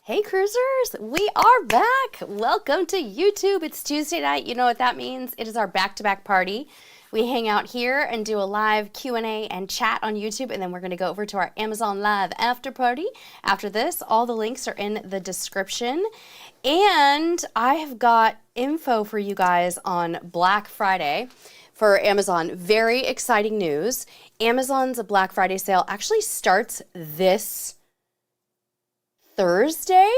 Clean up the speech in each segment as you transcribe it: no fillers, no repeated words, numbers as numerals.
Hey cruisers, we are back. Welcome to YouTube. It's Tuesday night. You know what that means. It is our back-to-back party. We hang out here and do a live Q&A and chat on YouTube, and then we're going to go over to our Amazon Live after party. After this, all the links are in the description. And I have got info for you guys on Black Friday for Amazon. Very exciting news. Amazon's Black Friday sale actually starts this Thursday,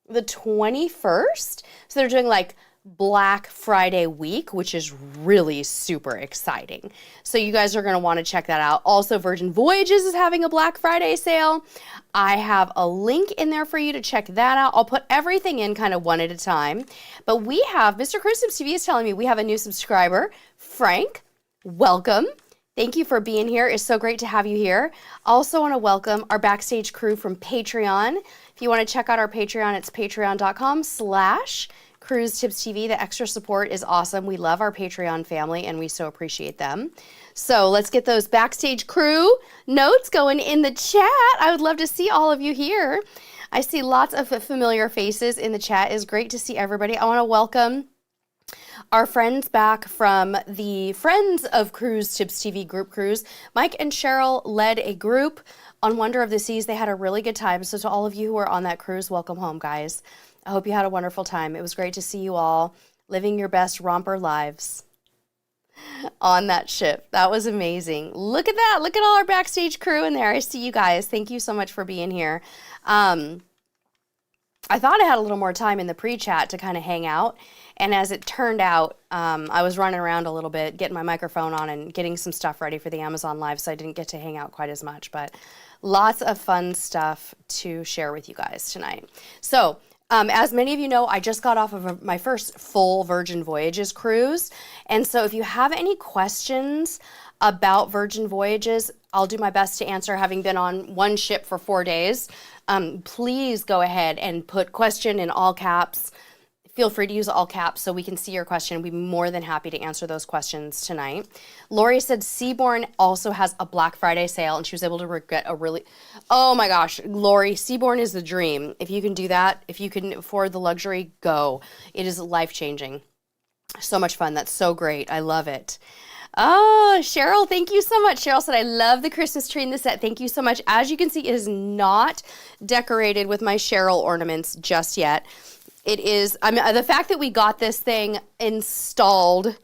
the 21st. So they're doing like Black Friday week, which is really super exciting. So you guys are going to want to check that out. Also, Virgin Voyages is having a Black Friday sale. I have a link in there for you to check that out. I'll put everything in kind of one at a time. But we have, Mr. Cruise Tips TV is telling me we have a new subscriber, Frank. Welcome. Thank you for being here. It's so great to have you here. Also want to welcome our backstage crew from Patreon. If you want to check out our Patreon, it's patreon.com/CruiseTipsTV. The extra support is awesome. We love our Patreon family and we so appreciate them. So let's get those backstage crew notes going in the chat. I would love to see all of you here. I see lots of familiar faces in the chat. It's great to see everybody. I want to welcome our friends back from the Friends of Cruise Tips TV group cruise. Mike and Cheryl led a group on Wonder of the Seas. They had a really good time. So to all of you who are on that cruise, welcome home, guys. I hope you had a wonderful time. It was great to see you all living your best romper lives on that ship. That was amazing. Look at that. Look at all our backstage crew in there. I see you guys. Thank you so much for being here. I thought I had a little more time in the pre-chat to kind of hang out. And as it turned out, I was running around a little bit, getting my microphone on and getting some stuff ready for the Amazon Live, so I didn't get to hang out quite as much. But lots of fun stuff to share with you guys tonight. So, as many of you know, I just got off of my first full Virgin Voyages cruise. And so if you have any questions about Virgin Voyages, I'll do my best to answer, having been on one ship for 4 days. Please go ahead and put question in all caps. Feel free to use all caps so we can see your question. We'd be more than happy to answer those questions tonight. Lori said Seabourn also has a Black Friday sale and she was able to get a really, oh my gosh, Lori, Seabourn is the dream. If you can do that, if you can afford the luxury, go. It is life-changing. So much fun. That's so great. I love it. Oh, Cheryl, thank you so much. Cheryl said, I love the Christmas tree in the set. Thank you so much. As you can see, it is not decorated with my Cheryl ornaments just yet. It is, I mean, the fact that we got this thing installed,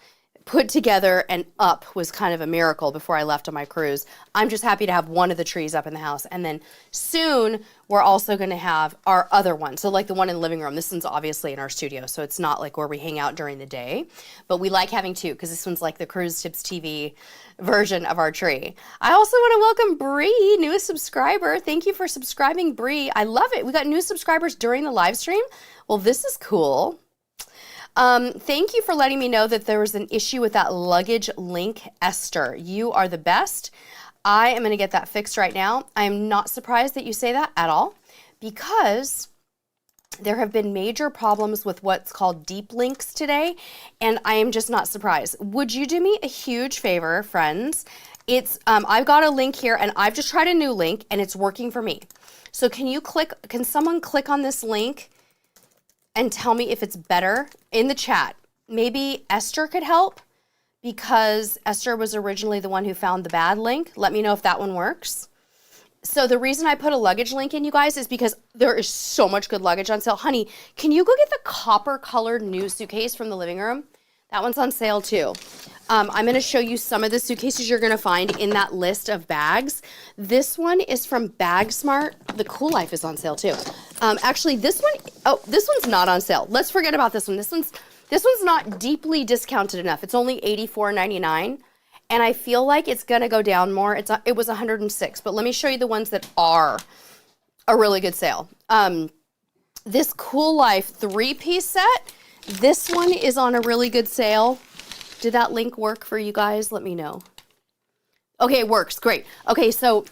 put together, and up was kind of a miracle before I left on my cruise. I'm just happy to have one of the trees up in the house. And then soon, we're also going to have our other one. So like the one in the living room, this one's obviously in our studio, so it's not like where we hang out during the day. But we like having two, because this one's like the Cruise Tips TV version of our tree. I also want to welcome Bree, newest subscriber. Thank you for subscribing, Bree. I love it. We got new subscribers during the live stream. Well, this is cool. Thank you for letting me know that there was an issue with that luggage link, Esther. You are the best. I am going to get that fixed right now. I am not surprised that you say that at all, because there have been major problems with what's called deep links today, and I am just not surprised. Would you do me a huge favor, friends? It's I've got a link here, and I've just tried a new link, and it's working for me. So can someone click on this link and tell me if it's better in the chat? Maybe Esther could help, because Esther was originally the one who found the bad link. Let me know if that one works. So the reason I put a luggage link in, you guys, is because there is so much good luggage on sale. Honey, can you go get the copper colored new suitcase from the living room? That one's on sale too. I'm going to show you some of the suitcases you're going to find in that list of bags. This one is from Bag Smart. The Cool Life is on sale too. Actually, this one's not on sale. Let's forget about this one. This one's not deeply discounted enough. It's only $84.99, and I feel like it's going to go down more. It was $106, but let me show you the ones that are a really good sale. This Cool Life 3-piece set. This one is on a really good sale. Did that link work for you guys? Let me know. Okay, it works. Great. Okay, so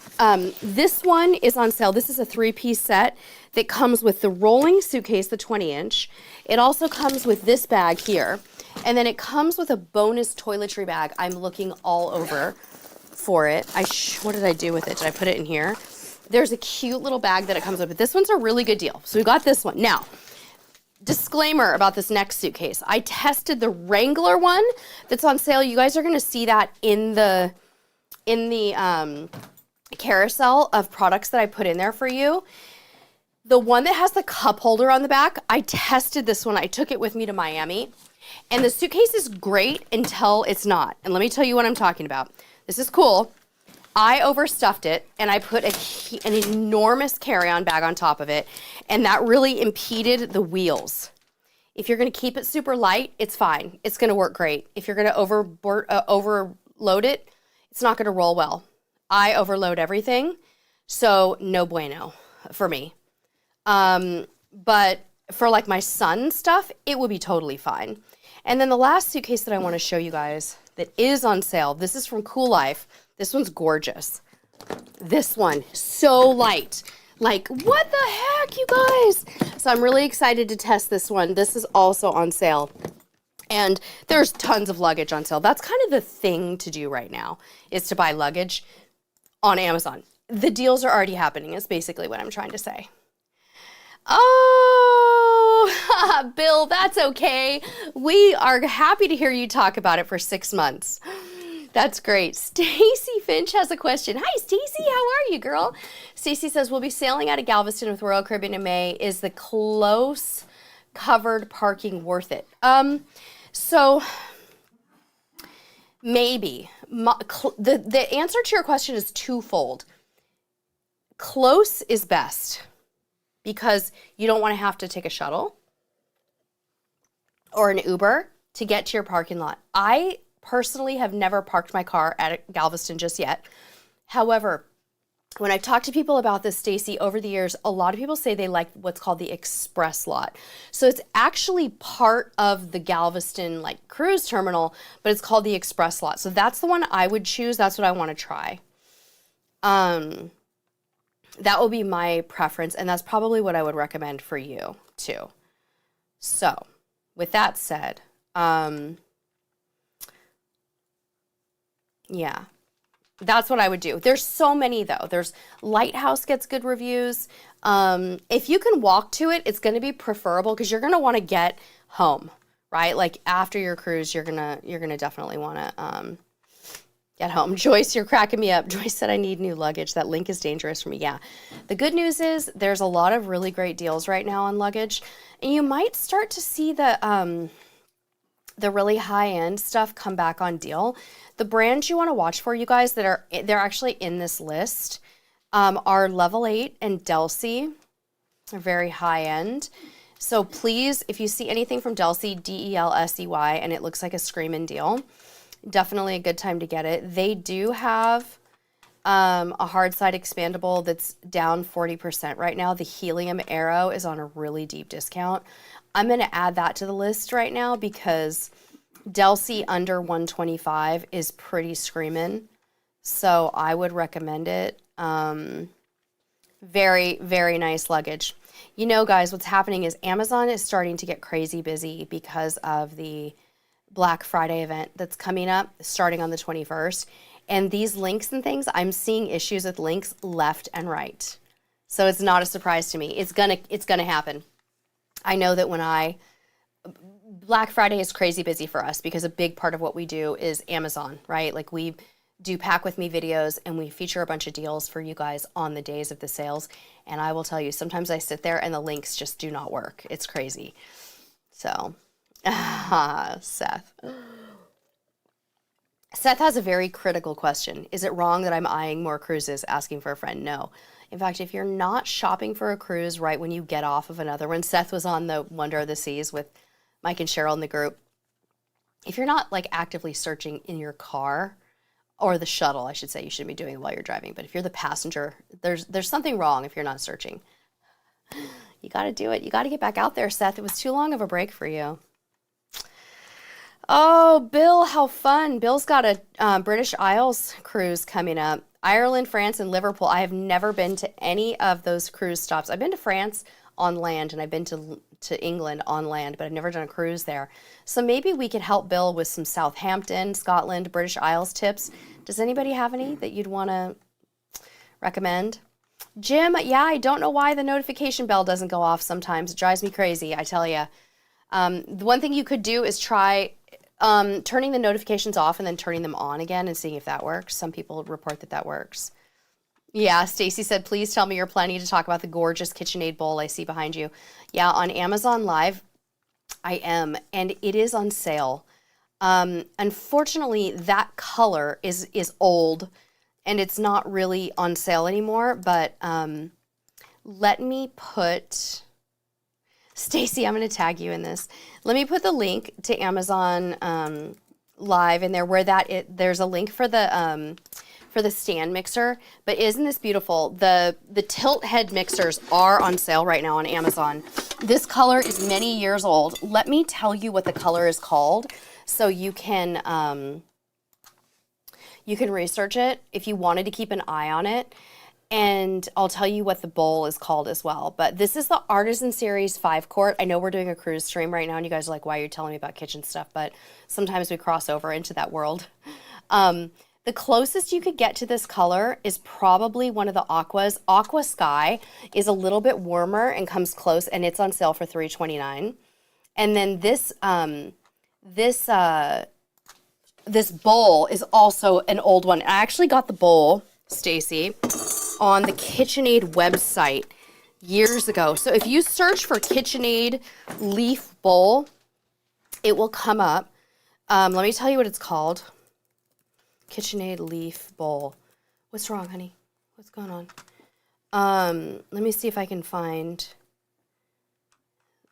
this one is on sale. This is a 3-piece set that comes with the rolling suitcase, the 20-inch. It also comes with this bag here. And then it comes with a bonus toiletry bag. I'm looking all over for it. What did I do with it? Did I put it in here? There's a cute little bag that it comes with, but this one's a really good deal. So we got this one. Now, disclaimer about this next suitcase. I tested the Wrangler one that's on sale. You guys are going to see that in the carousel of products that I put in there for you. The one that has the cup holder on the back, I tested this one. I took it with me to Miami. And the suitcase is great until it's not. And let me tell you what I'm talking about. This is cool. I overstuffed it and I put an enormous carry-on bag on top of it, and that really impeded the wheels. If you're going to keep it super light, it's fine. It's going to work great. If you're going to overload it, it's not going to roll well. I overload everything, so no bueno for me. But for like my son's stuff, it would be totally fine. And then the last suitcase that I want to show you guys that is on sale, this is from Cool Life. This one's gorgeous. This one, so light. Like, what the heck, you guys? So I'm really excited to test this one. This is also on sale. And there's tons of luggage on sale. That's kind of the thing to do right now, is to buy luggage on Amazon. The deals are already happening, is basically what I'm trying to say. Oh, Bill, that's okay. We are happy to hear you talk about it for 6 months. That's great. Stacy Finch has a question. Hi, Stacy. How are you, girl? Stacy says, we'll be sailing out of Galveston with Royal Caribbean in May. Is the close covered parking worth it? So maybe. The answer to your question is twofold. Close is best because you don't want to have to take a shuttle or an Uber to get to your parking lot. I personally have never parked my car at Galveston just yet. However, when I've talked to people about this, Stacy, over the years, a lot of people say they like what's called the express lot. So it's actually part of the Galveston like cruise terminal, but it's called the express lot. So that's the one I would choose. That's what I want to try. That will be my preference, and that's probably what I would recommend for you too. So with that said, yeah, that's what I would do. There's so many though. There's Lighthouse gets good reviews. If you can walk to it, it's going to be preferable because you're going to want to get home, right? Like after your cruise, you're gonna definitely want to get home. Joyce, you're cracking me up. Joyce said I need new luggage. That link is dangerous for me. Yeah. The good news is there's a lot of really great deals right now on luggage, and you might start to see the really high-end stuff come back on deal. The brands you want to watch for, you guys, they're actually in this list are Level 8 and Delsey. They're very high-end. So please, if you see anything from Delsey, Delsey, and it looks like a screaming deal, definitely a good time to get it. They do have a hard side expandable that's down 40% right now. The Helium Aero is on a really deep discount. I'm going to add that to the list right now because Delsey under 125 is pretty screaming. So I would recommend it. Very, very nice luggage. You know, guys, what's happening is Amazon is starting to get crazy busy because of the Black Friday event that's coming up starting on the 21st. And these links and things, I'm seeing issues with links left and right. So it's not a surprise to me. It's gonna happen. I know that Black Friday is crazy busy for us because a big part of what we do is Amazon, right? Like we do Pack With Me videos and we feature a bunch of deals for you guys on the days of the sales. And I will tell you, sometimes I sit there and the links just do not work. It's crazy. So, Seth. Seth has a very critical question. Is it wrong that I'm eyeing more cruises, asking for a friend? No. In fact, if you're not shopping for a cruise right when you get off of another one, Seth was on the Wonder of the Seas with Mike and Cheryl in the group. If you're not like actively searching in your car or the shuttle, I should say, you shouldn't be doing it while you're driving. But if you're the passenger, there's something wrong if you're not searching. You got to do it. You got to get back out there, Seth. It was too long of a break for you. Oh, Bill, how fun. Bill's got a British Isles cruise coming up. Ireland, France, and Liverpool. I have never been to any of those cruise stops. I've been to France on land, and I've been to England on land, but I've never done a cruise there. So maybe we could help Bill with some Southampton, Scotland, British Isles tips. Does anybody have any that you'd want to recommend? Jim, yeah, I don't know why the notification bell doesn't go off sometimes. It drives me crazy, I tell you. The one thing you could do is try turning the notifications off and then turning them on again and seeing if that works. Some people report that that works. Yeah, Stacy said, please tell me you're planning to talk about the gorgeous KitchenAid bowl I see behind you. Yeah, on Amazon Live, I am, and it is on sale. Unfortunately, that color is old, and it's not really on sale anymore, but let me put... Stacy, I'm going to tag you in this. Let me put the link to Amazon Live in there where there's a link for the stand mixer. But isn't this beautiful? The tilt head mixers are on sale right now on Amazon. This color is many years old. Let me tell you what the color is called so you can research it if you wanted to keep an eye on it. And I'll tell you what the bowl is called as well. But this is the Artisan Series 5-quart. I know we're doing a cruise stream right now, and you guys are like, why are you telling me about kitchen stuff? But sometimes we cross over into that world. The closest you could get to this color is probably one of the Aquas. Aqua Sky is a little bit warmer and comes close, and it's on sale for $3.29. And then this bowl is also an old one. I actually got the bowl, Stacy, on the KitchenAid website years ago. So if you search for KitchenAid leaf bowl, it will come up. Let me tell you what it's called. KitchenAid leaf bowl. What's wrong, honey? What's going on? Let me see if I can find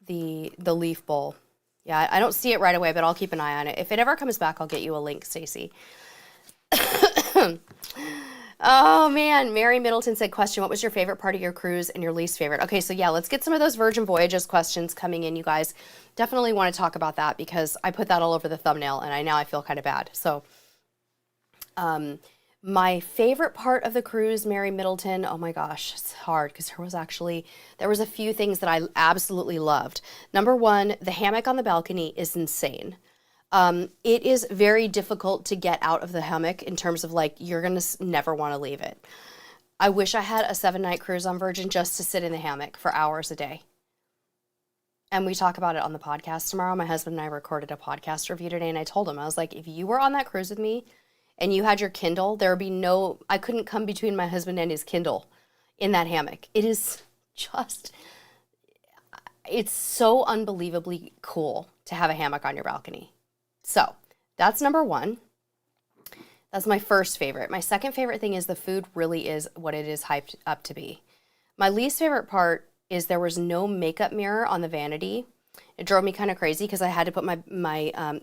the leaf bowl. Yeah, I don't see it right away, but I'll keep an eye on it. If it ever comes back, I'll get you a link, Stacy. Oh, man. Mary Middleton said, question, what was your favorite part of your cruise and your least favorite? Okay, so yeah, let's get some of those Virgin Voyages questions coming in, you guys. Definitely want to talk about that because I put that all over the thumbnail, and now I feel kind of bad. So, my favorite part of the cruise, Mary Middleton, oh my gosh, it's hard because there was a few things that I absolutely loved. Number one, the hammock on the balcony is insane. It is very difficult to get out of the hammock in terms of like, you're going to never want to leave it. I wish I had a 7-night cruise on Virgin just to sit in the hammock for hours a day. And we talk about it on the podcast tomorrow. My husband and I recorded a podcast review today, and I told him, I was like, if you were on that cruise with me and you had your Kindle, there would be I couldn't come between my husband and his Kindle in that hammock. It is just, it's so unbelievably cool to have a hammock on your balcony. So that's number one. That's my first favorite. My second favorite thing is the food really is what it is hyped up to be. My least favorite part is there was no makeup mirror on the vanity. It drove me kind of crazy because I had to put my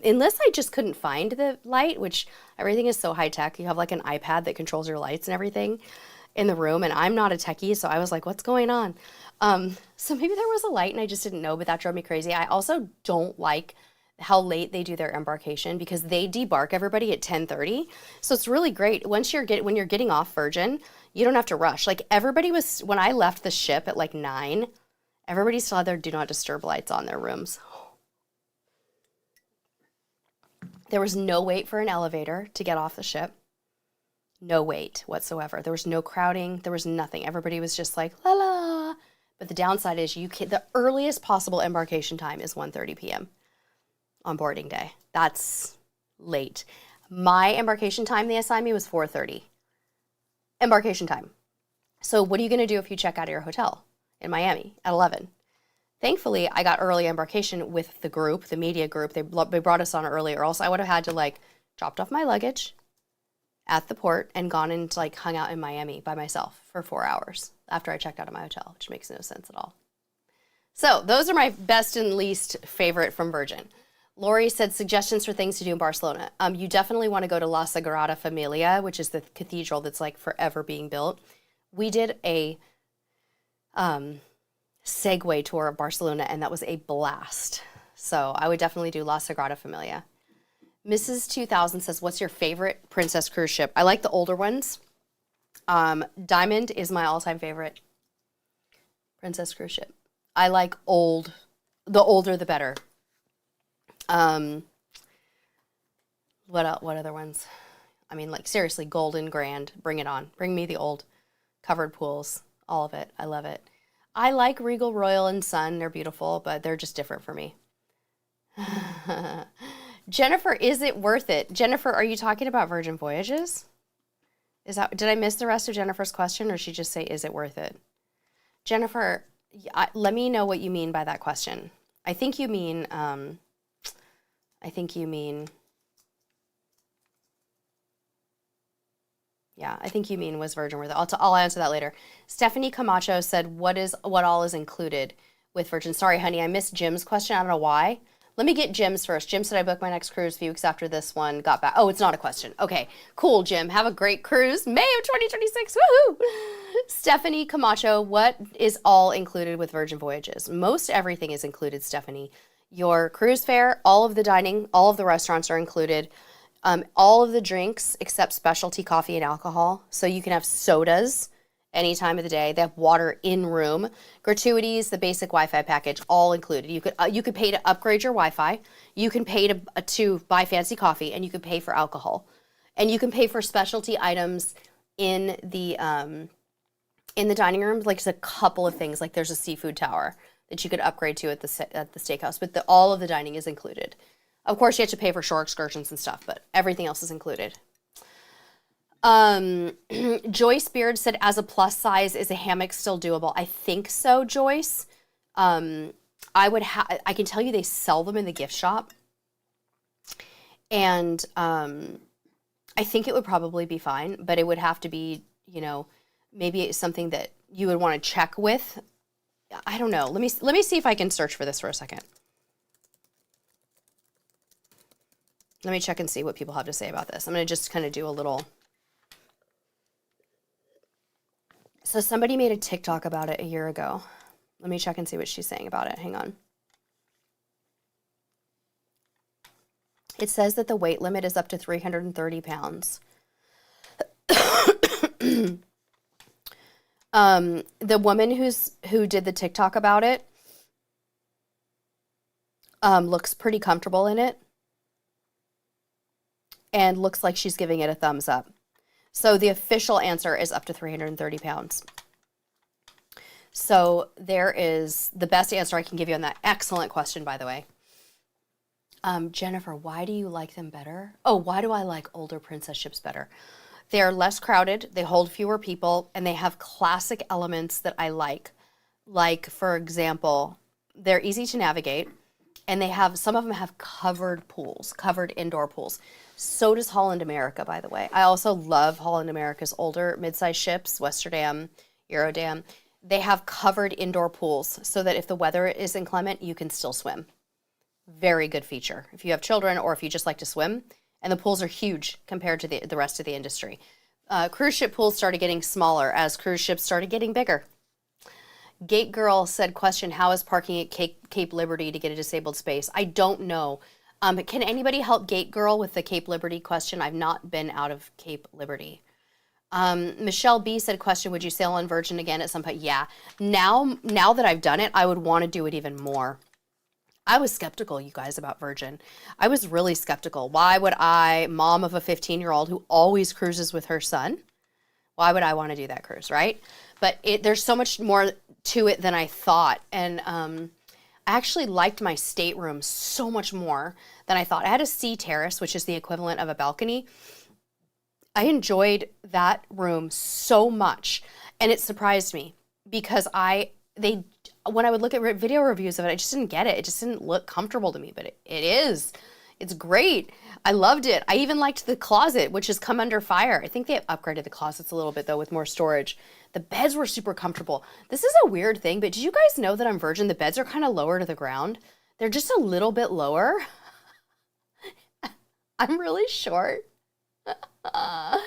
unless I just couldn't find the light, which everything is so high tech. You have like an iPad that controls your lights and everything in the room, and I'm not a techie, so I was like, what's going on? So maybe there was a light and I just didn't know, but that drove me crazy. I also don't like how late they do their embarkation because they debark everybody at 10:30. So it's really great. When you're getting off Virgin, you don't have to rush. Like everybody was, when I left the ship at like 9, everybody still had their do not disturb lights on their rooms. There was no wait for an elevator to get off the ship. No wait whatsoever. There was no crowding. There was nothing. Everybody was just like, la la. But the downside is the earliest possible embarkation time is 1:30 p.m. on boarding day. That's late. My embarkation time they assigned me was 4:30. Embarkation time. So what are you going to do if you check out of your hotel in Miami at 11? Thankfully, I got early embarkation with the group, the media group. They brought us on early, or else I would have had to dropped off my luggage at the port and gone and hung out in Miami by myself for 4 hours after I checked out of my hotel, which makes no sense at all. So those are my best and least favorite from Virgin. Lori said suggestions for things to do in Barcelona. You definitely want to go to La Sagrada Familia, which is the cathedral that's forever being built. We did a Segway tour of Barcelona, and that was a blast. So I would definitely do La Sagrada Familia. Mrs. 2000 says, what's your favorite Princess cruise ship? I like the older ones. Diamond is my all-time favorite Princess cruise ship. I like old. The older, the better. What other ones? I mean, seriously, Golden Grand. Bring it on. Bring me the old covered pools. All of it. I love it. I like Regal, Royal, and Sun. They're beautiful, but they're just different for me. Jennifer, is it worth it? Jennifer, are you talking about Virgin Voyages? Did I miss the rest of Jennifer's question, or did she just say, is it worth it? Jennifer, let me know what you mean by that question. I think you mean, yeah, I think you mean was Virgin worth it. I'll answer that later. Stephanie Camacho said, what all is included with Virgin? Sorry, honey, I missed Jim's question. I don't know why. Let me get Jim's first. Jim said, I booked my next cruise a few weeks after this one got back. Oh, it's not a question. Okay, cool, Jim. Have a great cruise. May of 2026. Woohoo! Stephanie Camacho, what is all included with Virgin Voyages? Most everything is included, Stephanie. Your cruise fare, all of the dining, all of the restaurants are included. All of the drinks except specialty coffee and alcohol. So you can have sodas any time of the day. They have water in room. Gratuities, the basic Wi-Fi package, all included. You could pay to upgrade your Wi-Fi. You can pay to buy fancy coffee, and you can pay for alcohol. And you can pay for specialty items in the dining room. Like, there's a couple of things. Like, there's a seafood tower that you could upgrade to at the steakhouse. But all of the dining is included. Of course, you have to pay for shore excursions and stuff, but everything else is included. Joyce Beard said, as a plus size, is a hammock still doable? I think so, Joyce. I can tell you they sell them in the gift shop. And I think it would probably be fine, but it would have to be, maybe something that you would want to check with. I don't know. Let me see if I can search for this for a second. Let me check and see what people have to say about this. I'm going to just kind of do a little. So somebody made a TikTok about it a year ago. Let me check and see what she's saying about it. Hang on. It says that the weight limit is up to 330 pounds. The woman who did the TikTok about it looks pretty comfortable in it. And looks like she's giving it a thumbs up. So the official answer is up to 330 pounds. So there is the best answer I can give you on that. Excellent question, by the way. Jennifer, why do you like them better? Oh, why do I like older princess ships better? They're less crowded, they hold fewer people, and they have classic elements that I like. Like, for example, they're easy to navigate, and some of them have covered pools, covered indoor pools. So does Holland America, by the way. I also love Holland America's older mid-sized ships, Westerdam, Eurodam. They have covered indoor pools so that if the weather is inclement, you can still swim. Very good feature if you have children or if you just like to swim. And the pools are huge compared to the rest of the industry. Cruise ship pools started getting smaller as cruise ships started getting bigger. Gate Girl said, question, how is parking at Cape Liberty to get a disabled space? I don't know. Can anybody help Gate Girl with the Cape Liberty question? I've not been out of Cape Liberty. Michelle B said, question, would you sail on Virgin again at some point? Yeah. Now that I've done it, I would want to do it even more. I was skeptical, you guys, about Virgin. I was really skeptical. Why would I, mom of a 15-year-old who always cruises with her son, why would I want to do that cruise, right? But there's so much more to it than I thought. And I actually liked my stateroom so much more than I thought. I had a sea terrace, which is the equivalent of a balcony. I enjoyed that room so much. And it surprised me because when I would look at video reviews of it, I just didn't get it. It just didn't look comfortable to me, but it is. It's great. I loved it. I even liked the closet, which has come under fire. I think they have upgraded the closets a little bit, though, with more storage. The beds were super comfortable. This is a weird thing, but did you guys know that on Virgin, the beds are kind of lower to the ground? They're just a little bit lower. I'm really short. I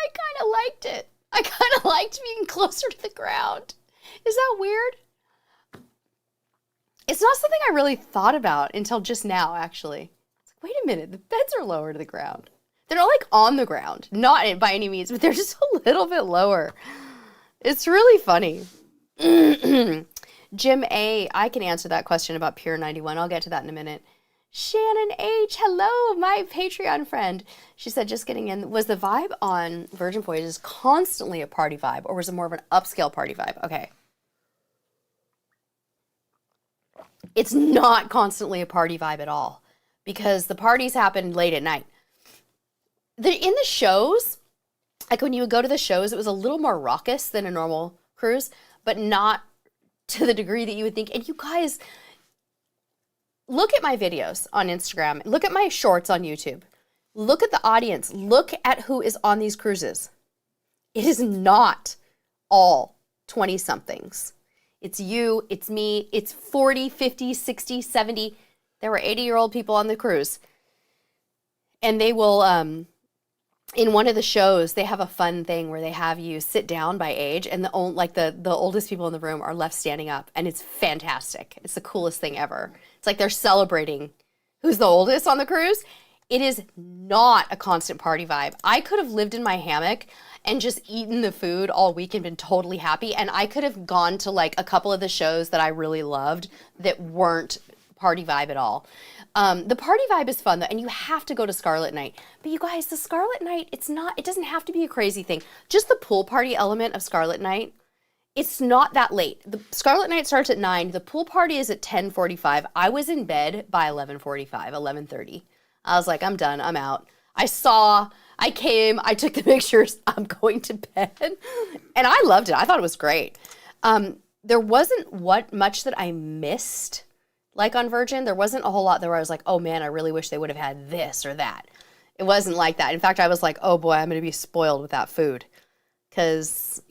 kind of liked it. I kind of liked being closer to the ground. Is that weird? It's not something I really thought about until just now, actually. It's like, wait a minute, the beds are lower to the ground. They're not like on the ground, not by any means, but they're just a little bit lower. It's really funny. Jim A, I can answer that question about Pier 91. I'll get to that in a minute. Shannon H, hello, my Patreon friend. She said, just getting in, was the vibe on Virgin Voyages constantly a party vibe, or was it more of an upscale party vibe? Okay. It's not constantly a party vibe at all, because the parties happen late at night. In the shows, like when you would go to the shows, it was a little more raucous than a normal cruise, but not to the degree that you would think. And you guys, look at my videos on Instagram. Look at my shorts on YouTube. Look at the audience. Look at who is on these cruises. It is not all 20-somethings. It's you, it's me, it's 40, 50, 60, 70. There were 80-year-old people on the cruise. And they will, in one of the shows, they have a fun thing where they have you sit down by age, and the oldest people in the room are left standing up, and it's fantastic. It's the coolest thing ever. It's like they're celebrating who's the oldest on the cruise. It is not a constant party vibe. I could have lived in my hammock and just eaten the food all week and been totally happy, and I could have gone to like a couple of the shows that I really loved that weren't party vibe at all. The party vibe is fun though, and you have to go to Scarlet Night. But you guys, the Scarlet Night, it doesn't have to be a crazy thing. Just the pool party element of Scarlet Night, it's not that late. The Scarlet Night starts at 9. The pool party is at 10:45. I was in bed by 11:45, 11:30. I was like, I'm done, I'm out. I came, I took the pictures, I'm going to bed. And I loved it. I thought it was great. There wasn't much that I missed. Like on Virgin, there wasn't a whole lot there where I was like, oh man, I really wish they would have had this or that. It wasn't like that. In fact, I was like, oh boy, I'm going to be spoiled with that food. Because,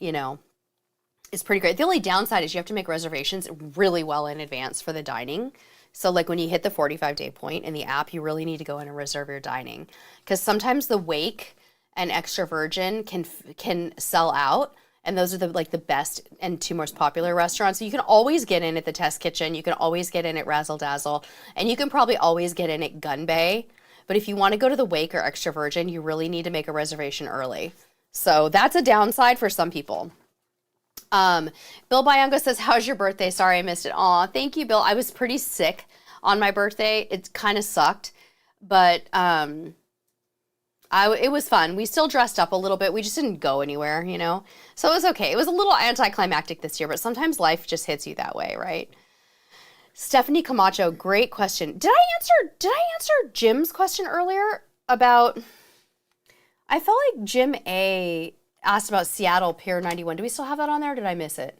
it's pretty great. The only downside is you have to make reservations really well in advance for the dining. So like when you hit the 45-day point in the app, you really need to go in and reserve your dining. Because sometimes the Wake and Extra Virgin can sell out. And those are the best and 2 most popular restaurants. So you can always get in at the Test Kitchen. You can always get in at Razzle Dazzle. And you can probably always get in at Gun Bay. But if you want to go to the Wake or Extra Virgin, you really need to make a reservation early. So that's a downside for some people. Bill Byungo says, how's your birthday? Sorry I missed it. Aw, thank you, Bill. I was pretty sick on my birthday. It kind of sucked. But it was fun. We still dressed up a little bit. We just didn't go anywhere, So it was okay. It was a little anticlimactic this year, but sometimes life just hits you that way, right? Stephanie Camacho, great question. Did I answer Jim's question earlier about, I felt like Jim A asked about Seattle Pier 91. Do we still have that on there? Or did I miss it?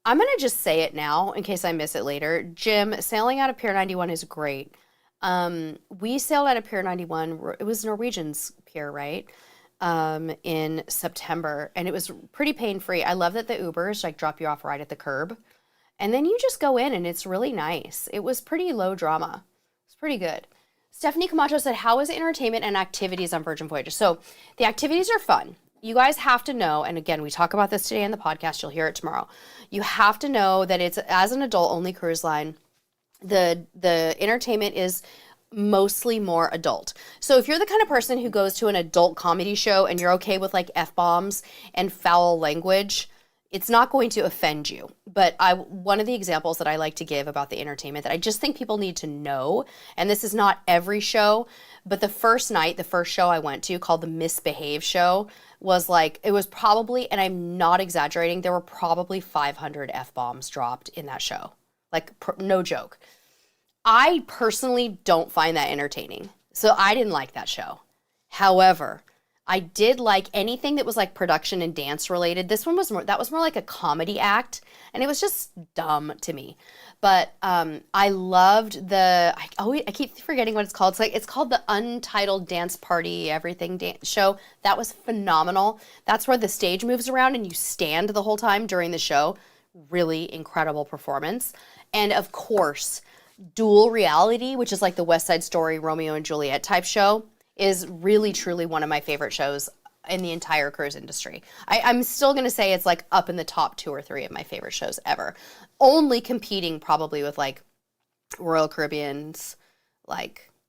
I'm going to just say it now in case I miss it later. Jim, sailing out of Pier 91 is great. We sailed out of Pier 91. It was Norwegian's pier, right? In September, and it was pretty pain-free. I love that the Ubers drop you off right at the curb, and then you just go in and it's really nice. It was pretty low drama. It's pretty good. Stephanie Camacho said, how is entertainment and activities on Virgin Voyages? So the activities are fun. You guys have to know, and again, we talk about this today in the podcast. You'll hear it tomorrow. You have to know that it's, as an adult-only cruise line, the entertainment is mostly more adult. So if you're the kind of person who goes to an adult comedy show and you're okay with F-bombs and foul language, it's not going to offend you. But one of the examples that I like to give about the entertainment that I just think people need to know, and this is not every show, but the first show I went to, called the Misbehave Show, was it was probably, and I'm not exaggerating, there were probably 500 F-bombs dropped in that show. No joke. I personally don't find that entertaining. So I didn't like that show. However, I did like anything that was production and dance related. This one was more like a comedy act, and it was just dumb to me. But I loved I keep forgetting what it's called. It's called the Untitled Dance Party Everything Dance Show. That was phenomenal. That's where the stage moves around and you stand the whole time during the show. Really incredible performance. And of course, Dual Reality, which is the West Side Story, Romeo and Juliet type show, is really, truly one of my favorite shows in the entire cruise industry. I'm still going to say it's up in the top 2 or 3 of my favorite shows ever. Only competing probably with Royal Caribbean's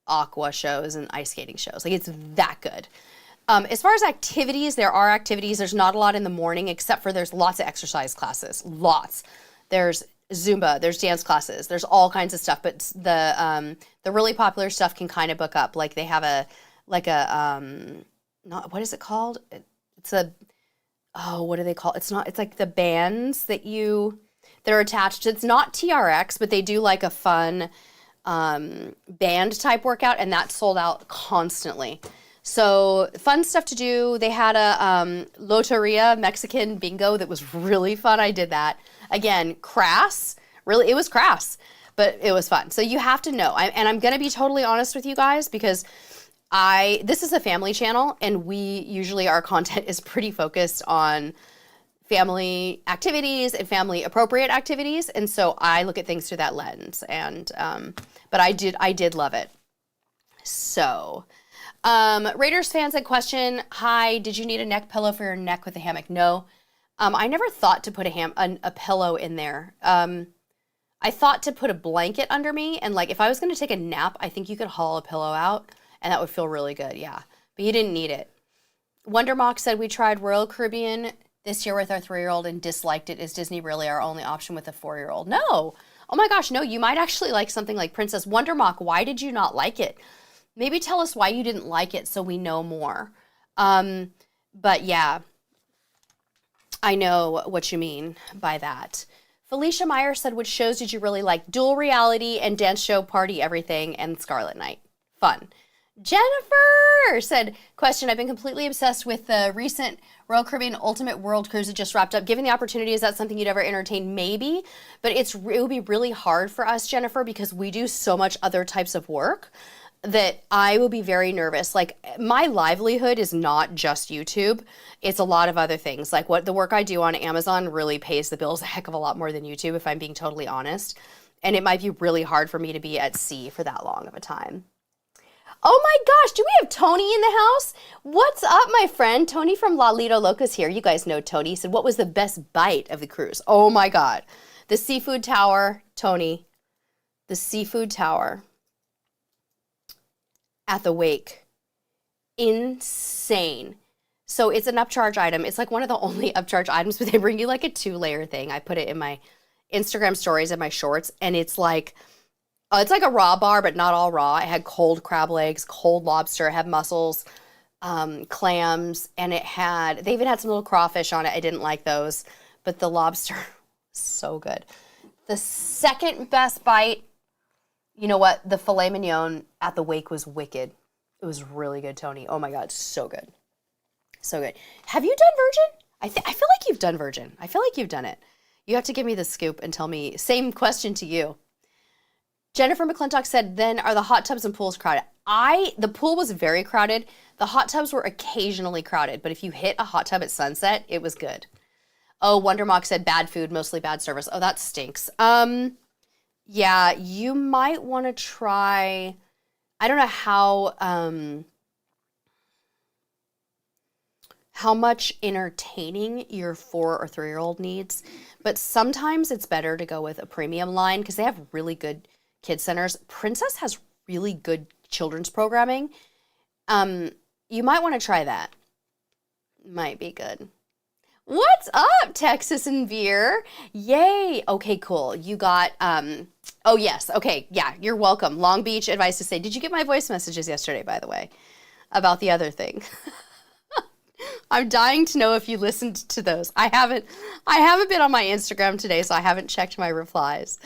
Aqua shows and ice skating shows. It's that good. As far as activities, there are activities. There's not a lot in the morning, except for there's lots of exercise classes. Lots. There's Zumba, there's dance classes, there's all kinds of stuff, but the really popular stuff can kind of book up. Like they have not, what is it called? It's what do they call it? It's like the bands that are attached. It's not TRX, but they do like a fun band type workout, and that's sold out constantly. So fun stuff to do. They had a loteria Mexican bingo that was really fun. I did that. Again, crass. Really, it was crass, but it was fun. So you have to know. And I'm going to be totally honest with you guys, because this is a family channel, and our content is pretty focused on family activities and family appropriate activities. And so I look at things through that lens. And, but I did love it. So, Raiders fans had question. Hi, did you need a neck pillow for your neck with a hammock? No. I never thought to put a pillow in there. I thought to put a blanket under me, and like if I was going to take a nap, I think you could haul a pillow out and that would feel really good. Yeah. But you didn't need it. Wondermock said, we tried Royal Caribbean this year with our 3-year-old and disliked it. Is Disney really our only option with a 4-year-old? No. Oh my gosh, no, you might actually like something like Princess. Wondermock, why did you not like it? Maybe tell us why you didn't like it so we know more. But yeah, I know what you mean by that. Felicia Meyer said, which shows did you really like? Dual Reality and Dance Show Party Everything and Scarlet Night. Fun. Jennifer said, question, I've been completely obsessed with the recent Royal Caribbean Ultimate World Cruise that just wrapped up. Given the opportunity, is that something you'd ever entertain? Maybe, but it would be really hard for us, Jennifer, because we do so much other types of work that I will be very nervous. Like, my livelihood is not just YouTube. It's a lot of other things. Like the work I do on Amazon really pays the bills a heck of a lot more than YouTube, if I'm being totally honest. And it might be really hard for me to be at sea for that long of a time. Oh my gosh, do we have Tony in the house? What's up, my friend? Tony from Lalito Locos here. You guys know Tony. He said, what was the best bite of the cruise? Oh my God. The seafood tower, Tony. The seafood tower at the wake. Insane. So it's an upcharge item. It's like one of the only upcharge items, but they bring you like a 2-layer thing. I put it in my Instagram stories and my shorts, and it's like a raw bar, but not all raw. It had cold crab legs, cold lobster, it had mussels, clams, and they even had some little crawfish on it. I didn't like those, but the lobster, so good. The second best bite, you know what? The filet mignon at the wake was wicked. It was really good, Tony. Oh my God, so good. So good. Have you done Virgin? I feel like you've done Virgin. I feel like you've done it. You have to give me the scoop and tell me. Same question to you. Jennifer McClintock said, then are the hot tubs and pools crowded? The pool was very crowded. The hot tubs were occasionally crowded, but if you hit a hot tub at sunset, it was good. Oh, Wondermock said bad food, mostly bad service. Oh, that stinks. Yeah, you might want to try, I don't know how much entertaining your 4 or 3-year-old needs, but sometimes it's better to go with a premium line because they have really good kids centers. Princess has really good children's programming. You might want to try that. Might be good. What's up, Texas and Veer? Yay. Okay, cool. You got, oh yes. Okay. Yeah, you're welcome. Long Beach advice to say, did you get my voice messages yesterday, by the way, about the other thing? I'm dying to know if you listened to those. I haven't been on my Instagram today, so I haven't checked my replies.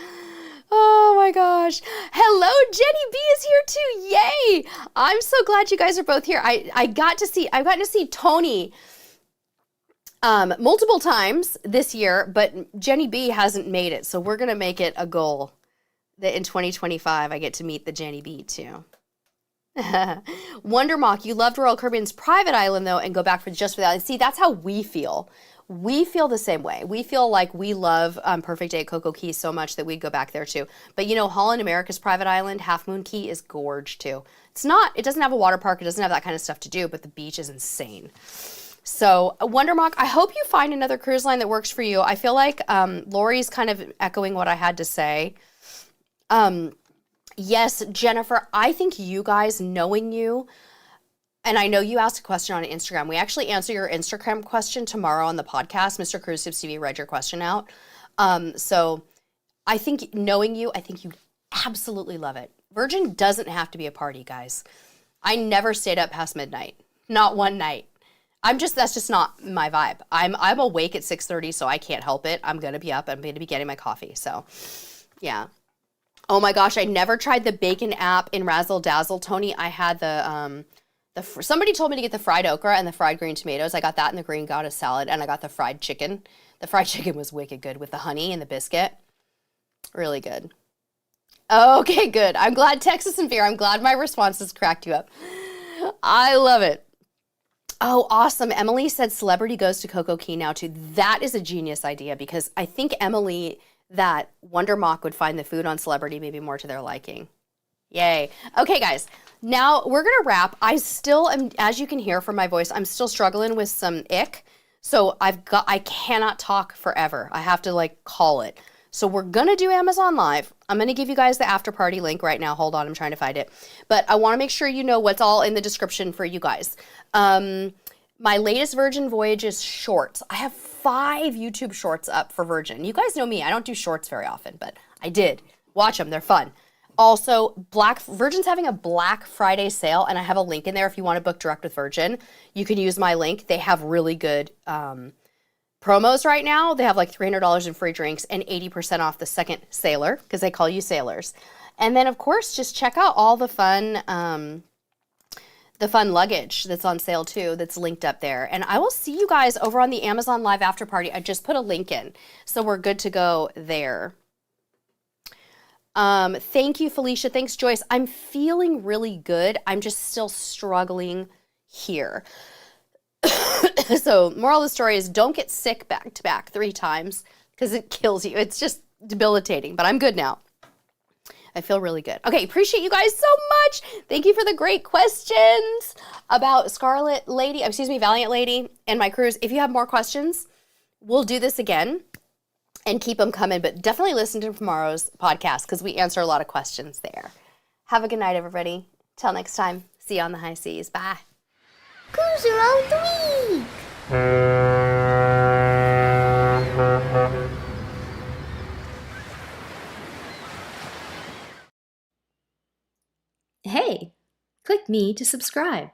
Oh my gosh. Hello, Jenny B is here too. Yay. I'm so glad you guys are both here. I've gotten to see Tony multiple times this year, but Jenny B hasn't made it. So we're going to make it a goal that in 2025 I get to meet the Jenny B too. Wondermock, you loved Royal Caribbean's private island though and go back just for the island. See, that's how we feel. We feel the same way. We feel like we love Perfect Day at Coco Key so much that we'd go back there too. But you know, Holland America's private island, Half Moon Key, is gorge too. It doesn't have a water park, it doesn't have that kind of stuff to do, but the beach is insane. So Wondermock, I hope you find another cruise line that works for you. I feel like Lori's kind of echoing what I had to say. Yes, Jennifer, I think you guys, knowing you, and I know you asked a question on Instagram. We actually answer your Instagram question tomorrow on the podcast. Mr. Cruise Tips TV read your question out. So I think knowing you, I think you'd absolutely love it. Virgin doesn't have to be a party, guys. I never stayed up past midnight. Not one night. That's just not my vibe. I'm awake at 6:30, so I can't help it. I'm gonna be up. I'm gonna be getting my coffee. So, yeah. Oh my gosh, I never tried the bacon app in Razzle Dazzle, Tony. I had somebody told me to get the fried okra and the fried green tomatoes. I got that in the green goddess salad, and I got the fried chicken. The fried chicken was wicked good with the honey and the biscuit. Really good. Okay, good. I'm glad Texas and Fear. I'm glad my responses cracked you up. I love it. Oh, awesome. Emily said celebrity goes to Coco Key now too. That is a genius idea because I think Emily, that Wonder Mock would find the food on Celebrity maybe more to their liking. Yay. Okay, guys. Now we're going to wrap. I still am, as you can hear from my voice, I'm still struggling with some ick. So I cannot talk forever. I have to like call it. So we're going to do Amazon Live. I'm going to give you guys the after party link right now. Hold on, I'm trying to find it. But I want to make sure you know what's all in the description for you guys. My latest Virgin Voyages shorts. I have 5 YouTube shorts up for Virgin. You guys know me. I don't do shorts very often, but I did. Watch them. They're fun. Also, Virgin's having a Black Friday sale, and I have a link in there if you want to book direct with Virgin. You can use my link. They have really good promos right now. They have like $300 in free drinks and 80% off the second sailor because they call you sailors. And then, of course, just check out all the fun luggage that's on sale too, that's linked up there. And I will see you guys over on the Amazon Live After Party. I just put a link in, so we're good to go there. Thank you, Felicia. Thanks, Joyce. I'm feeling really good. I'm just still struggling here. So moral of the story is don't get sick back to back 3 times because it kills you. It's just debilitating, but I'm good now. I feel really good. Okay, appreciate you guys so much. Thank you for the great questions about Valiant Lady and my cruise. If you have more questions, we'll do this again and keep them coming, but definitely listen to tomorrow's podcast because we answer a lot of questions there. Have a good night, everybody. Till next time. See you on the high seas. Bye. Cruise around the week. Hey, click me to subscribe.